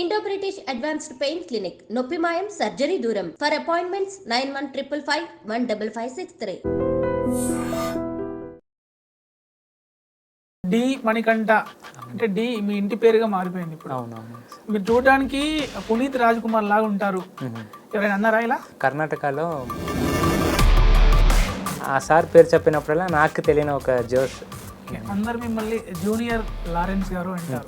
Indo British advanced pain clinic నొప్పి మాయం surgery దూరం ఫర్ అపాయింట్మెంట్స్ 9155515563. డి మణికంఠ అంటే డి మీ ఇంటి పేరుగా మారిపోయింది ఇప్పుడు. అవునవును. మీరు చూడడానికి పునీత్ రాజ్ కుమార్ లాగా ఉంటారు. ఎవరైనా అన్నారా ఇలా? కర్ణాటకలో ఆ సార్ పేరు చెప్పినప్పుడల్లా నాకు తెలియని ఒక జోష్. అందరు మిమ్మల్ని జూనియర్ లారెన్స్ గారు అంటారు.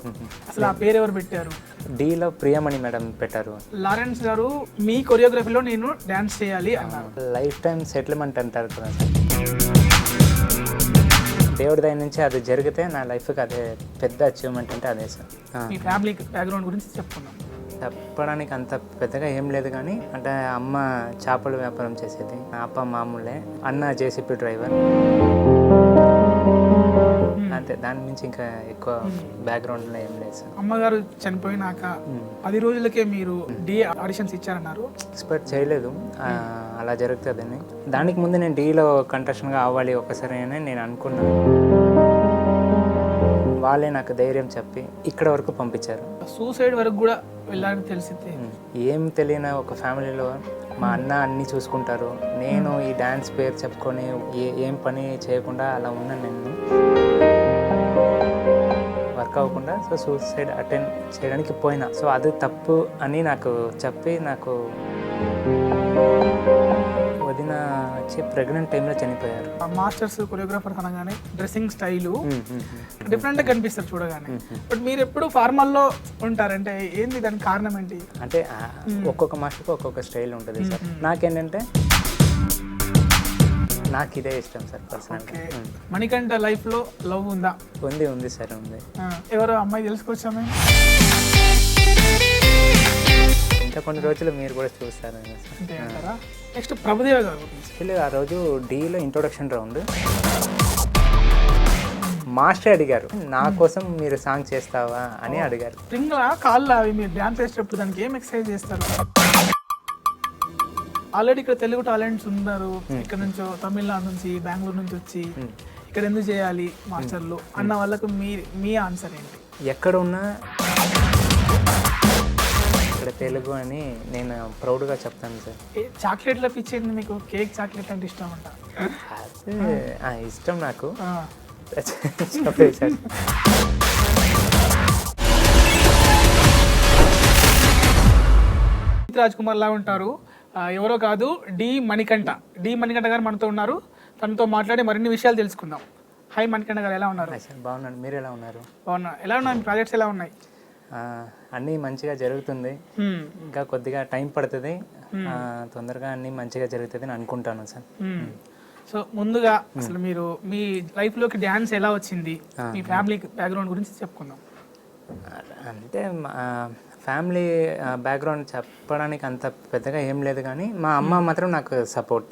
అసలు ఆ పేరు ఎవరు పెట్టారు? డీలో ప్రియమణి మేడం పెట్టారు. లారెన్స్ గారు మీ కొరియోగ్రఫీలో నేను డాన్స్ చేయాలి అన్నారు. లైఫ్ టైం సెటిల్మెంట్ అంటారు కదా సార్. దేవుడి దయ నుంచి అది జరిగితే నా లైఫ్కి అదే పెద్ద అచీవ్మెంట్ అంటే అదే సార్. మీ ఫ్యామిలీ బ్యాక్గ్రౌండ్ గురించి చెప్పుకున్నాం. చెప్పడానికి అంత పెద్దగా ఏం లేదు కానీ అంటే అమ్మ చేపల వ్యాపారం చేసేది, అప్ప మామూలే, అన్న జేసీపీ డ్రైవర్, అంతే. దాని నుంచి ఇంకా ఎక్కువ బ్యాక్గ్రౌండ్లో ఏం లేదు సార్. అమ్మగారు చనిపోయినాక 10 రోజులకే మీరు డి ఆడిషన్స్ ఇచ్చారన్నారు. ఎక్స్పెక్ట్ చేయలేదు అలా జరుగుతుందని. దానికి ముందు నేను డీలో కంటెస్టెంట్గా అవ్వాలి ఒకసారి అని నేను అనుకున్నాను. వాళ్ళే నాకు ధైర్యం చెప్పి ఇక్కడ వరకు పంపించారు. సూసైడ్ వరకు కూడా వెళ్ళాలని తెలిసింది. ఏం తెలియని ఒక ఫ్యామిలీలో మా అన్న అన్నీ చూసుకుంటారు, నేను ఈ డ్యాన్స్ పేరు చెప్పుకొని ఏం పని చేయకుండా అలా ఉన్నాను. నేను వర్క్ అవ్వకుండా సో సూసైడ్ అటెండ్ చేయడానికి పోయినా. సో అది తప్పు అని నాకు చెప్పి నాకు వదిన వచ్చి ప్రెగ్నెంట్ టైంలో చనిపోయారు. మాస్టర్స్ కొరియోగ్రాఫర్ అనగానే డ్రెస్సింగ్ స్టైలు డిఫరెంట్గా కనిపిస్తారు చూడగానే. బట్ మీరు ఎప్పుడు ఫార్మల్లో ఉంటారంటే ఏంది, దానికి కారణం ఏంటి? అంటే ఒక్కొక్క మాస్టర్కి ఒక్కొక్క స్టైల్ ఉంటుంది సార్. నాకేంటంటే నాకు ఇదే ఇష్టం సార్ పర్సనల్గా. మణికంఠ లైఫ్లో లవ్ ఉందా? ఉంది సార్, ఉంది. ఎవరో అమ్మాయి తెలుసుకొచ్చామే. ఇంకా కొన్ని రోజులు మీరు కూడా చూస్తారు. నెక్స్ట్ ప్రభుదేవ గారు ఆ రోజు డీలో ఇంట్రొడక్షన్ రౌండ్ మాస్టర్ అడిగారు, నా కోసం మీరు సాంగ్ చేస్తావా అని అడిగారు. స్ప్రింగ్లా కాళ్ళు అవి మీరు డ్యాన్స్ చేసేటప్పుడు దానికి ఏం ఎక్సర్సైజ్ చేస్తారు? ఆల్రెడీ ఇక్కడ తెలుగు టాలెంట్స్ ఉన్నారు, ఇక్కడ నుంచో తమిళనాడు నుంచి బెంగళూరు నుంచి వచ్చి ఇక్కడ ఎందుకు చేయాలి మాస్టర్లు అన్న వాళ్ళకు మీ ఆన్సర్ ఏంటి? ఎక్కడ ఉన్నా ఇక్కడ తెలుగు అని నేను ప్రౌడ్గా చెప్తాను సార్. చాక్లెట్లో పిచ్చేది మీకు? కేక్ చాక్లెట్ అంటే ఇష్టం అంట. అది ఇష్టం నాకు. రాజ్ కుమార్ లా ఉంటారు. ఎవరో కాదు, డి మణికంఠ. డి మణికంఠ గారు మనతో ఉన్నారు. తనతో మాట్లాడి మరిన్ని విషయాలు తెలుసుకుందాం. హాయ్ మణికంఠ గారు, ఎలా ఉన్నారు? బాగున్నాను, మీరు ఎలా ఉన్నారు? బాగున్నా. ఎలా ఉన్నాయి మీ ప్రాజెక్ట్స్, ఎలా ఉన్నాయి? అన్నీ మంచిగా జరుగుతుంది. ఇంకా కొద్దిగా టైం పడుతుంది, తొందరగా అన్నీ మంచిగా జరుగుతుంది అని అనుకుంటాను సార్. సో ముందుగా అసలు మీరు మీ లైఫ్లోకి డ్యాన్స్ ఎలా వచ్చింది, మీ ఫ్యామిలీ బ్యాక్గ్రౌండ్ గురించి చెప్పుకుందాం. అంటే ఫ్యామిలీ బ్యాక్గ్రౌండ్ చెప్పడానికి అంత పెద్దగా ఏం లేదు కానీ మా అమ్మ మాత్రం నాకు సపోర్ట్.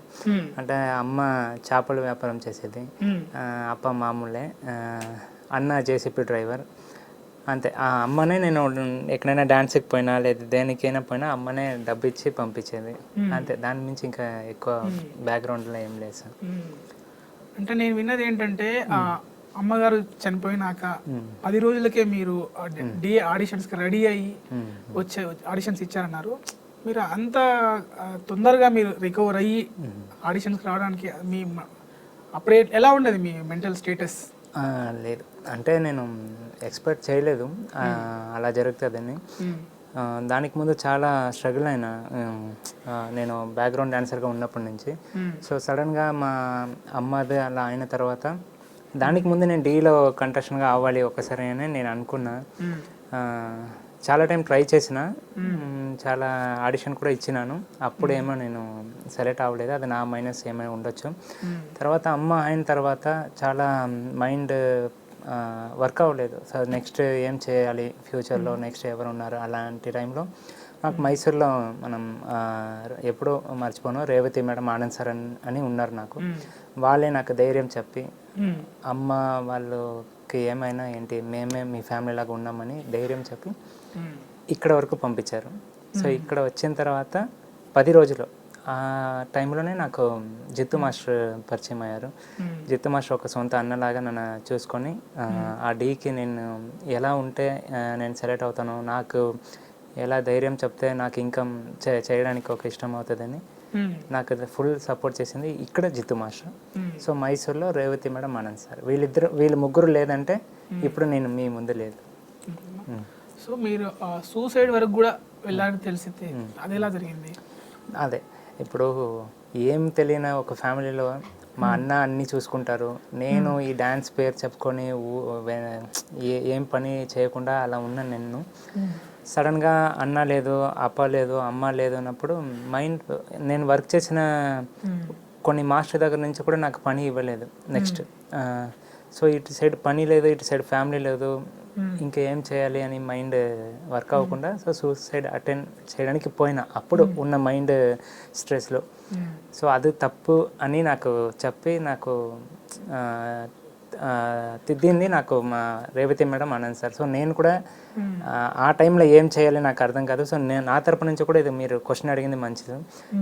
అంటే అమ్మ చేపల వ్యాపారం చేసేది, అప్ప మామూలే, అన్న జేసీపీ డ్రైవర్, అంతే. ఆ అమ్మనే నేను ఎక్కడైనా డాన్స్కి పోయినా లేదా దేనికైనా పోయినా అమ్మనే డబ్బు ఇచ్చి పంపించేది, అంతే. దాని నుంచి ఇంకా ఎక్కువ బ్యాక్గ్రౌండ్లో ఏం లేదు సార్. అంటే నేను విన్నది ఏంటంటే అమ్మగారు చనిపోయినాక 10 రోజులకే మీరు డి ఆడిషన్స్కి రెడీ అయ్యి వచ్చే ఆడిషన్స్ ఇచ్చారన్నారు. మీరు అంత తొందరగా మీరు రికవర్ అయ్యి ఆడిషన్స్కి రావడానికి మీ అప్పుడే ఎలా ఉండేది మీ మెంటల్ స్టేటస్? లేదు, అంటే నేను ఎక్స్పెక్ట్ చేయలేదు అలా జరుగుతుందని. దానికి ముందు చాలా స్ట్రగుల్ అయినా నేను బ్యాక్గ్రౌండ్ డాన్సర్గా ఉన్నప్పటి నుంచి. సో సడన్గా మా అమ్మది అలా అయిన తర్వాత దానికి ముందు నేను డీలో కంటెస్టెంట్గా అవ్వాలి ఒకసారి అని నేను అనుకున్నా. చాలా టైం ట్రై చేసిన, చాలా ఆడిషన్ కూడా ఇచ్చినాను. అప్పుడేమో నేను సెలెక్ట్ అవ్వలేదు, అది నా మైనస్ ఏమైనా ఉండొచ్చు. తర్వాత అమ్మ అయిన తర్వాత చాలా మైండ్ వర్క్ అవ్వలేదు. సో నెక్స్ట్ ఏం చేయాలి ఫ్యూచర్లో, నెక్స్ట్ ఎవరు ఉన్నారు అలాంటి టైంలో నాకు మైసూర్లో మనం ఎప్పుడూ మర్చిపోను రేవతి మేడం, ఆనంద్ సార్ అని ఉన్నారు నాకు. వాళ్ళే నాకు ధైర్యం చెప్పి అమ్మ వాళ్ళకి ఏమైనా ఏంటి మేమే మీ ఫ్యామిలీ లాగా ఉన్నామని ధైర్యం చెప్పి ఇక్కడ వరకు పంపించారు. సో ఇక్కడ వచ్చిన తర్వాత 10 రోజులు ఆ టైంలోనే నాకు జిత్తు మాస్టర్ పరిచయం అయ్యారు. జిత్తు మాస్టర్ ఒక సొంత అన్నలాగా నన్ను చూసుకొని ఆ డీకి నేను ఎలా ఉంటే నేను సెలెక్ట్ అవుతాను, నాకు ఎలా ధైర్యం చెప్తే నాకు ఇన్కమ్ చేయడానికి ఒక ఇష్టం అవుతుందని నాకు ఫుల్ సపోర్ట్ చేసింది ఇక్కడ జిత్తు మాస్టర్. సో మైసూర్లో రేవతి మేడం, ఆనంద్ సార్, వీళ్ళు ముగ్గురు లేదంటే ఇప్పుడు నేను మీ ముందు లేదు. సో మీరు సూసైడ్ వరకు కూడా వెళ్ళాలని తెలిసింది, అది ఎలా జరిగింది? అదే ఇప్పుడు ఏం తెలియని ఒక ఫ్యామిలీలో మా అన్న అన్నీ చూసుకుంటారు, నేను ఈ డ్యాన్స్ పేరు చెప్పుకొని ఏం పని చేయకుండా అలా ఉన్నాను. నేను సడన్గా అన్న లేదు, అప్ప లేదు, అమ్మ లేదు అన్నప్పుడు మైండ్, నేను వర్క్ చేసిన కొన్ని మాస్టర్ దగ్గర నుంచి కూడా నాకు పని ఇవ్వలేదు నెక్స్ట్. సో ఇటు సైడ్ పని లేదు, ఇటు సైడ్ ఫ్యామిలీ లేదు, ఇంకా ఏం చేయాలి అని మైండ్ వర్క్ అవ్వకుండా సో సూసైడ్ అటెండ్ చేయడానికి పోయినా అప్పుడు ఉన్న మైండ్ స్ట్రెస్లో. సో అది తప్పు అని నాకు చెప్పి నాకు తిద్దింది నాకు మా Revathi madam, Anand sir. So నేను కూడా ఆ టైంలో ఏం చేయాలి నాకు అర్థం కాదు. సో నేను నా తరపు నుంచి కూడా ఇది మీరు క్వశ్చన్ అడిగింది మంచిది.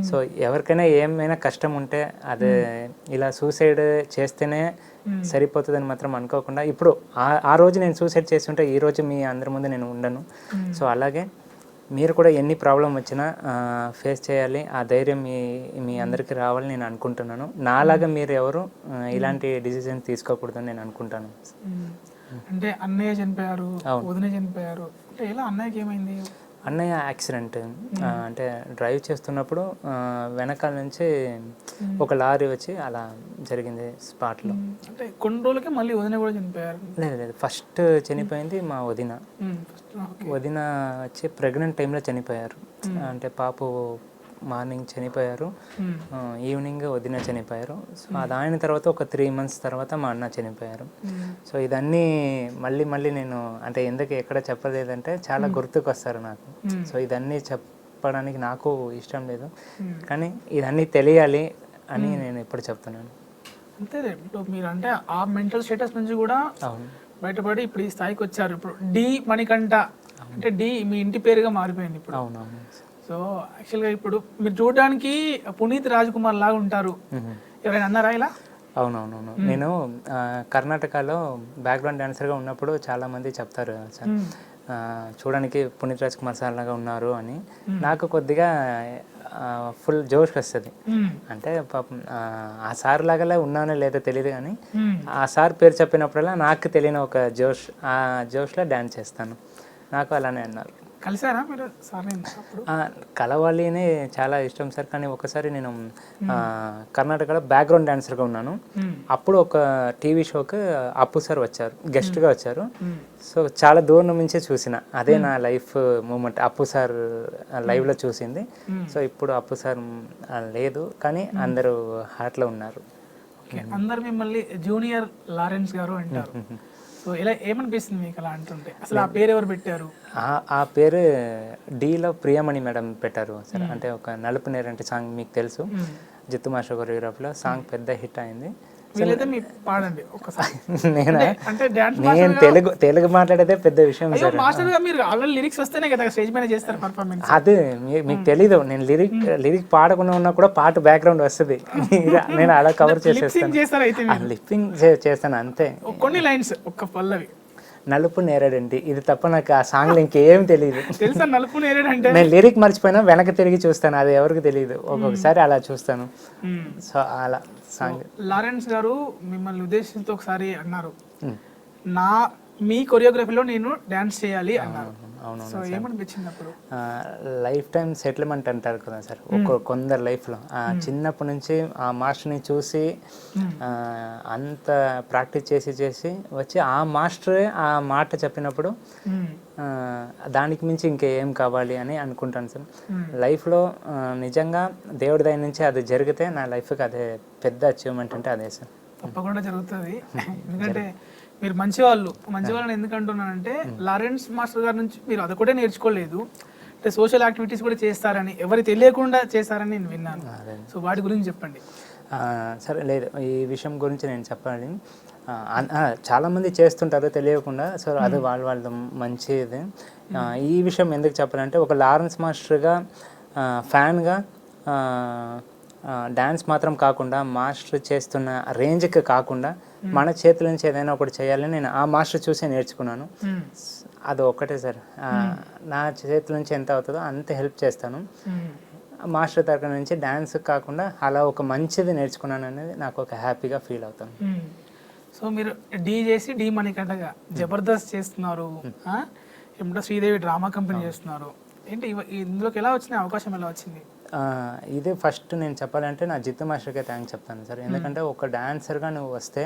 సో ఎవరికైనా ఏమైనా కష్టం ఉంటే అదే ఇలా సూసైడ్ చేస్తేనే సరిపోతుందని మాత్రం అనుకోకుండా, ఇప్పుడు ఆ రోజు నేను సూసైడ్ చేసి ఉంటే ఈ రోజు మీ అందరి ముందు నేను ఉండను. సో అలాగే మీరు కూడా ఎన్ని ప్రాబ్లం వచ్చినా ఫేస్ చేయాలి, ఆ ధైర్యం మీ అందరికీ రావాలని నేను అనుకుంటున్నాను. నాలాగా మీరు ఎవరు ఇలాంటి డిసిజన్ తీసుకోకూడదని నేను అనుకుంటాను. అంటే అన్నయ్య చనిపోయారు, వదిన చనిపోయారు, అంటే ఎలా అన్నయ్యకి ఏమైంది? అన్నయ్య యాక్సిడెంట్, అంటే డ్రైవ్ చేస్తున్నప్పుడు వెనకాల నుంచి ఒక లారీ వచ్చి అలా జరిగింది స్పాట్లో. అంటే కొన్ని రోజులకే మళ్ళీ వదిన కూడా చనిపోయారు? లేదు, ఫస్ట్ చనిపోయింది మా వదిన. వదిన వచ్చి ప్రెగ్నెంట్ టైంలో చనిపోయారు. అంటే పాప మార్నింగ్ చనిపోయారు, ఈవినింగ్ వదిన చనిపోయారు. సో అది అయిన తర్వాత ఒక 3 months తర్వాత మా అన్న చనిపోయారు. సో ఇదన్నీ మళ్ళీ నేను అంటే ఎందుకు ఎక్కడ చెప్పలేదంటే చాలా గుర్తుకు వస్తారు నాకు. సో ఇదన్నీ చెప్పడానికి నాకు ఇష్టం లేదు, కానీ ఇదన్నీ తెలియాలి అని నేను ఇప్పుడు చెప్తున్నాను. అంతే, ఇప్పుడు మీరు అంటే ఆ మెంటల్ స్టేటస్ నుంచి కూడా బయటపడి ఇప్పుడు ఈ స్థాయికి వచ్చారు. ఇప్పుడు డి మణికంఠ అంటే డి మీ ఇంటి పేరుగా మారిపోయింది ఇప్పుడు. అవునవును. సో యాక్చువల్గా ఇప్పుడు మీరు చూడడానికి పునీత్ రాజ్ కుమార్ లాగా ఉంటారు, ఎవరైనా అన్నారా ఇలా? అవునవునవును. నేను కర్ణాటకలో బ్యాక్గ్రౌండ్ డాన్సర్గా ఉన్నప్పుడు చాలామంది చెప్తారు సార్ చూడడానికి పునీత్ రాజ్ కుమార్ సార్ లాగా ఉన్నారు అని. నాకు కొద్దిగా ఫుల్ జోష్ వస్తుంది. అంటే పాపం ఆ సార్ లాగా ఉన్నానో లేదో తెలియదు, కానీ ఆ సార్ పేరు చెప్పినప్పుడల్లా నాకు తెలియని ఒక జోష్, ఆ జోష్లో డ్యాన్స్ చేస్తాను. నాకు అలానే అన్నారు. కలిసారా మీరు సార్? కలవాలి అని చాలా ఇష్టం సార్, కానీ ఒకసారి నేను కర్ణాటకలో బ్యాక్గ్రౌండ్ డాన్సర్గా ఉన్నాను. అప్పుడు ఒక టీవీ షోకి అప్పు సార్ వచ్చారు, గెస్ట్గా వచ్చారు. సో చాలా దూరం నుంచే చూసిన, అదే నా లైఫ్ మూమెంట్, అప్పు సార్ లైవ్లో చూసింది. సో ఇప్పుడు అప్పు సార్ లేదు, కానీ అందరూ హార్ట్లో ఉన్నారు. అందరు మిమ్మల్ని జూనియర్ లారెన్స్ గారు అంటారు. సో ఇలా ఏమనిపిస్తుంది మీకు అలా అంటుంటే? అసలు ఆ పేరు ఎవరు పెట్టారు? ఆ పేరు డీలో ప్రియమణి మేడం పెట్టారు సార్. అంటే ఒక నలుపు నేరంటే సాంగ్ మీకు తెలుసు, జిత్తు మాస్టర్ కొరియోగ్రాఫ్లో సాంగ్ పెద్ద హిట్ అయింది. పాడండి ఒకసారి. నేను తెలుగు మాట్లాడేదే పెద్ద విషయం సార్. లిరిక్స్ వస్తేనే కదా స్టేజ్ మీద చేస్తారు పర్ఫార్మెన్స్. అదే మీకు తెలీదు, నేను లిరిక్ పాడకుండా ఉన్నా కూడా పాట బ్యాక్గ్రౌండ్ వస్తుంది, నేను అలా కవర్ చేసేస్తాను, లిప్పింగ్ చేస్తాను అంతే. కొన్ని లైన్స్ ఒక్క పల్లవి. నలుపు నేరేడండి, ఇది తప్ప నాకు ఆ సాంగ్లో ఇంకేం తెలియదు. తెలుసా నలుపు నేరేడంటే? నేను లిరిక్ మర్చిపోయినా వెనక్కి తిరిగి చూస్తాను, అది ఎవరికి తెలియదు, ఒక్కొక్కసారి అలా చూస్తాను. సో అలా సాంగ్. లారెన్స్ గారు మిమ్మల్ని ఉద్దేశించి ఒకసారి అన్నారు, మీ కొరియోగ్రఫీలో నేను డాన్స్ చేయాలి అన్నారు. సో ఏమనిపించింది అప్పుడు? లైఫ్ టైం సెటిల్మెంట్ అంటారు కదా సార్ కొందరు లైఫ్లో. చిన్నప్పటి నుంచి ఆ మాస్టర్ని చూసి అంత ప్రాక్టీస్ చేసి వచ్చి ఆ మాస్టరే ఆ మాట చెప్పినప్పుడు దానికి మించి ఇంకేం కావాలి అని అనుకుంటాను సార్. లైఫ్లో నిజంగా దేవుడి దయ నుంచి అది జరిగితే నా లైఫ్కి అదే పెద్ద అచీవ్మెంట్ అంటే అదే సార్. తప్పకుండా జరుగుతుంది, ఎందుకంటే మీరు మంచివాళ్ళని ఎందుకు అంటున్నానంటే లారెన్స్ మాస్టర్ గారి నుంచి మీరు అది కూడా నేర్చుకోలేదు, అంటే సోషల్ యాక్టివిటీస్ కూడా చేస్తారని, ఎవరు తెలియకుండా చేస్తారని నేను విన్నాను. సో వాటి గురించి చెప్పండి. సరే, లేదు ఈ విషయం గురించి నేను చెప్పాలి. చాలామంది చేస్తుంటారు తెలియకుండా, సో అది వాళ్ళ మంచిది. ఈ విషయం ఎందుకు చెప్పాలంటే ఒక లారెన్స్ మాస్టర్గా ఫ్యాన్గా డ్యాన్స్ మాత్రం కాకుండా మాస్టర్ చేస్తున్న రేంజ్కి కాకుండా మన చేతుల నుంచి ఏదైనా ఒకటి చేయాలని నేను ఆ మాస్టర్ చూసే నేర్చుకున్నాను. అది ఒక్కటే సార్. నా చేతుల నుంచి ఎంత అవుతుందో అంత హెల్ప్ చేస్తాను. మాస్టర్ తరగతి నుంచి డ్యాన్స్ కాకుండా అలా ఒక మంచిది నేర్చుకున్నాను అనేది నాకు ఒక హ్యాపీగా ఫీల్ అవుతాను. సో మీరు డీ చేసి డీ మణికంఠగా జబర్దస్త్ చేస్తున్నారు, ఏమిటో శ్రీదేవి డ్రామా కంపెనీ చేస్తున్నారు. ఏంటి ఇందులోకి ఎలా వచ్చిన అవకాశం ఎలా వచ్చింది? ఇదే ఫస్ట్ నేను చెప్పాలంటే నా జిత్తు మాస్టర్కే థ్యాంక్స్ చెప్తాను సార్. ఎందుకంటే ఒక డాన్సర్గా నువ్వు వస్తే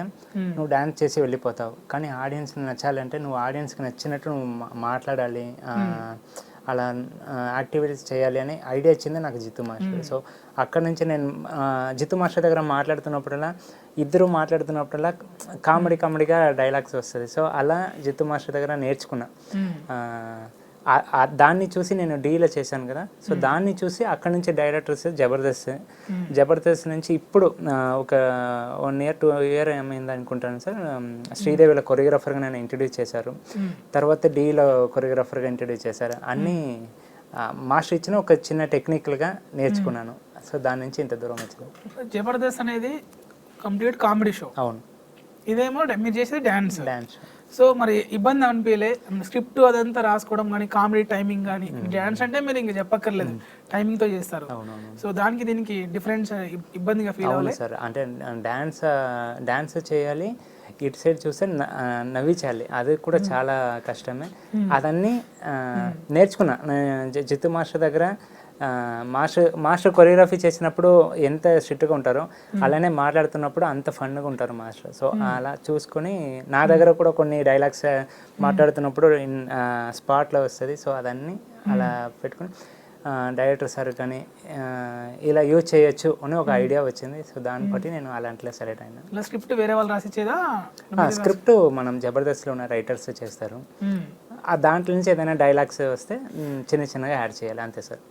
నువ్వు డాన్స్ చేసి వెళ్ళిపోతావు, కానీ ఆడియన్స్కి నచ్చాలంటే నువ్వు ఆడియన్స్కి నచ్చినట్టు నువ్వు మాట్లాడాలి, అలా యాక్టివిటీస్ చేయాలి అని ఐడియా ఇచ్చింది నాకు జిత్తు మాస్టర్. సో అక్కడ నుంచి నేను జిత్తు మాస్టర్ దగ్గర మాట్లాడుతున్నప్పుడల్లా ఇద్దరు మాట్లాడుతున్నప్పుడల్లా కామెడీగా డైలాగ్స్ వస్తుంది. సో అలా జిత్తు మాస్టర్ దగ్గర నేర్చుకున్నా. దాన్ని చూసి నేను డీలో చేశాను కదా, సో దాన్ని చూసి అక్కడ నుంచి డైరెక్టర్స్ జబర్దస్త్ నుంచి ఇప్పుడు ఒక 1 year 2 year ఏమైంది అనుకుంటాను సార్, శ్రీదేవిలో కొరియోగ్రాఫర్గా నన్ను ఇంట్రడ్యూస్ చేశారు. తర్వాత డీలో కొరియోగ్రాఫర్గా ఇంట్రడ్యూస్ చేశారు. అన్నీ మాస్టర్ ఇచ్చిన ఒక చిన్న టెక్నికల్గా నేర్చుకున్నాను. సో దాని నుంచి ఇంత దూరం వచ్చింది. జబర్దస్త్ అనేది కంప్లీట్ కామెడీ షో. అవును. ఇదేమో మీరు చేసేది డ్యాన్స్. డాన్స్. సో మరి ఇబ్బంది అనిపించలే స్క్రిప్ట్ అదంతా రాసుకోవడం కానీ, కామెడీ టైమింగ్ కానీ? డ్యాన్స్ అంటే మీరు ఇంకా చెప్పక్కర్లేదు, టైమింగ్తో చేస్తారు. సో దానికి దీనికి డిఫరెన్స్ ఇబ్బందిగా ఫీల్ అవ్వాలి సార్. అంటే డాన్స్ చేయాలి, ఇటు సైడ్ చూస్తే నవ్వించాలి, అది కూడా చాలా కష్టమే. అదన్నీ నేర్చుకున్నా జిత్తు మాస్టర్ దగ్గర. మాస్టర్ కొరియోగ్రఫీ చేసినప్పుడు ఎంత స్ట్రిక్ట్గా ఉంటారో అలానే మాట్లాడుతున్నప్పుడు అంత ఫన్గా ఉంటారు మాస్టర్. సో అలా చూసుకొని నా దగ్గర కూడా కొన్ని డైలాగ్స్ మాట్లాడుతున్నప్పుడు స్పాట్లో వస్తుంది. సో అదన్నీ అలా పెట్టుకుని డైరెక్టర్ సార్ కానీ ఇలా యూజ్ చేయొచ్చు అని ఒక ఐడియా వచ్చింది. సో దాన్ని బట్టి నేను అలాంటిలో సెలెక్ట్ అయినా. స్క్రిప్ట్ వేరే వాళ్ళు రాసిచ్చేదా? స్క్రిప్ట్ మనం జబర్దస్త్లో ఉన్న రైటర్స్ చేస్తారు. దాంట్లో నుంచి ఏదైనా డైలాగ్స్ వస్తే చిన్నగా యాడ్ చేయాలి, అంతే సార్.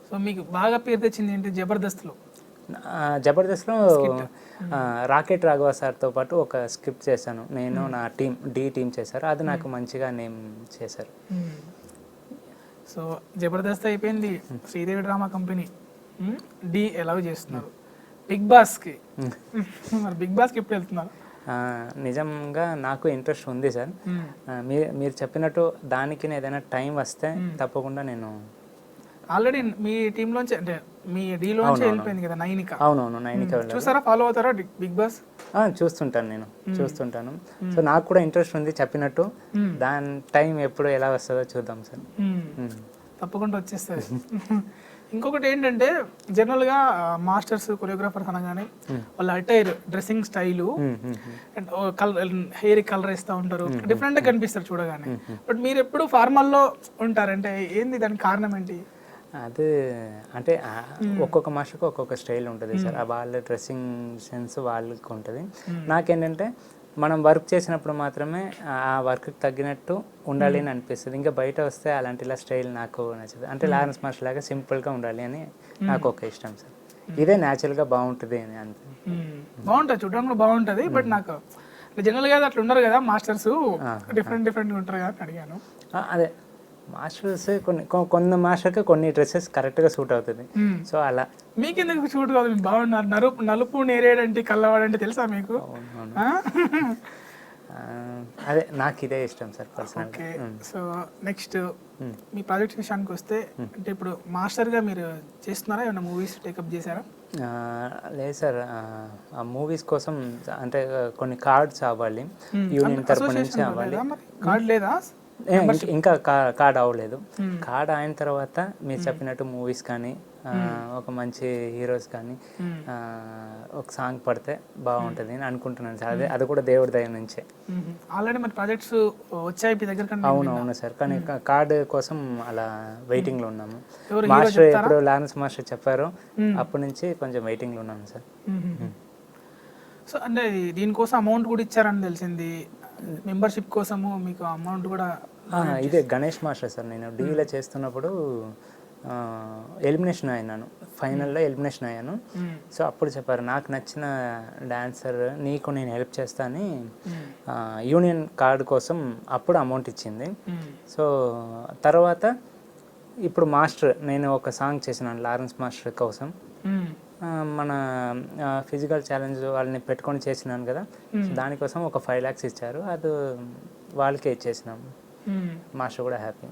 సో మీకు బాగా పేరు తెచ్చింది ఏంటి జబర్దస్త్లో? జబర్దస్త్లో రాకెట్ రాఘవ సార్తో పాటు ఒక స్క్రిప్ట్ చేశాను నేను, నా టీం చేశారు. అది నాకు మంచిగా నేమ్ చేశారు. సో జబర్దస్త్ అయిపోయింది, శ్రీదేవి డ్రామా కంపెనీ, డి ఎలాగో చేస్తున్నారు. బిగ్ బాస్కి మరి బిగ్ బాస్కి ఎప్పుడు వెళ్తున్నారు? నిజంగా నాకు ఇంట్రెస్ట్ ఉంది సార్. మీరు చెప్పినట్టు దానికి ఏదైనా టైం వస్తే తప్పకుండా నేను. ఆల్రెడీ మీ టీంలోంచి అంటే మీ డీలోంచి వెళ్ళిపోయింది కదా నైనిక. అవునవును, నైనిక. చూసారా, ఫాలో అవుతారా బిగ్ బాస్? చూస్తుంటాను, నేను చూస్తుంటాను. సో నాకు కూడా ఇంట్రెస్ట్ ఉంది చెప్పినట్టు. దాని టైం ఎప్పుడు ఎలా వస్తుందో చూద్దాం సార్. తప్పకుండా వచ్చేస్తుంది. ఇంకొకటి ఏంటంటే జనరల్గా మాస్టర్స్ కొరియోగ్రాఫర్స్ అనగానే వాళ్ళ attire, dressing style and hair colour వేస్తూ ఉంటారు, డిఫరెంట్గా కనిపిస్తారు చూడగానే. బట్ మీరు ఎప్పుడు ఫార్మల్లో ఉంటారంటే ఏంది, దానికి కారణం ఏంటి? అది అంటే ఒక్కొక్క మాస్టర్కి ఒక్కొక్క స్టైల్ ఉంటుంది సార్. వాళ్ళ డ్రెస్సింగ్ సెన్స్ వాళ్ళకి ఉంటుంది. నాకేంటంటే మనం వర్క్ చేసినప్పుడు మాత్రమే ఆ వర్క్కి తగ్గినట్టు ఉండాలి అని అనిపిస్తుంది. ఇంకా బయట వస్తే అలాంటి స్టైల్ నాకు నచ్చదు. అంటే లారెన్స్ మాస్టర్ లాగా సింపుల్గా ఉండాలి అని నాకు ఒక ఇష్టం సార్. ఇదే న్యాచురల్గా బాగుంటుంది అని అంతే. బాగుంటుంది, చూడడానికి బాగుంటుంది. బట్ నాకు జనరల్గా అట్లా ఉండరు కదా మాస్టర్స్, డిఫరెంట్గా ఉంటారు కదా అడిగాను. అదే మాస్టర్స్ కొన్ని మాస్టర్కి కొన్ని డ్రెస్సెస్ కరెక్ట్గా సూట్ అవుతుంది. సో అలా మీకెందుకు సూట్ కాదు? మీకు బాగున్నారు. నలుపు నేరేడంటే కల్లవాడంటే తెలుసా మీకు? అదే నాకు ఇదే ఇష్టం సార్ పర్సనల్. సో నెక్స్ట్ మీ ప్రాజెక్ట్ విషయానికి వస్తే, అంటే ఇప్పుడు మాస్టర్గా మీరు చేస్తున్నారా, ఏమైనా మూవీస్ టేకప్ చేశారా? లేదు సార్, ఆ మూవీస్ కోసం అంటే కొన్ని కార్డ్స్ అవ్వాలి, యూనియన్ తరపు నుంచి అవ్వాలి. కార్డ్ లేదా? ఇంకా కార్డ్ అవ్వలేదు. కార్డ్ అయిన తర్వాత మీరు చెప్పినట్టు మూవీస్ కానీ ఒక మంచి హీరోస్ కానీ ఒక సాంగ్ పడితే బాగుంటుంది అని అనుకుంటున్నాను సార్. అది కూడా దేవుడి దయ నుంచే. ఆల్రెడీ మన ప్రాజెక్ట్స్ వచ్చాయి మీ దగ్గర? అవును సార్, కానీ కార్డ్ కోసం అలా వెయిటింగ్లో ఉన్నాము. మాస్టర్ ఎప్పుడు లారెన్స్ మాస్టర్ చెప్పారో అప్పటి నుంచి కొంచెం వెయిటింగ్లో ఉన్నాను సార్. సో అంటే దీనికోసం అమౌంట్ కూడా ఇచ్చారని తెలిసింది, మెంబర్షిప్ కోసము మీకు అమౌంట్ కూడా? ఇదే గణేష్ మాస్టర్ సార్. నేను డీలో చేస్తున్నప్పుడు ఎలిమినేషన్ అయినాను, ఫైనల్లో ఎలిమినేషన్ అయ్యాను. సో అప్పుడు చెప్పారు, నాకు నచ్చిన డాన్సర్ నీకు నేను హెల్ప్ చేస్తా అని యూనియన్ కార్డు కోసం అప్పుడు అమౌంట్ ఇచ్చింది. సో తర్వాత ఇప్పుడు మాస్టర్ నేను ఒక సాంగ్ చేసినాను లారెన్స్ మాస్టర్ కోసం. మన ఫిజికల్ ఛాలెంజ్ వాళ్ళని పెట్టుకొని చేసినాను కదా, దానికోసం ఒక 5 lakhs ఇచ్చారు. అది వాళ్ళకే ఇచ్చేసినాము. మాస్టర్ కూడా హ్యాపీ.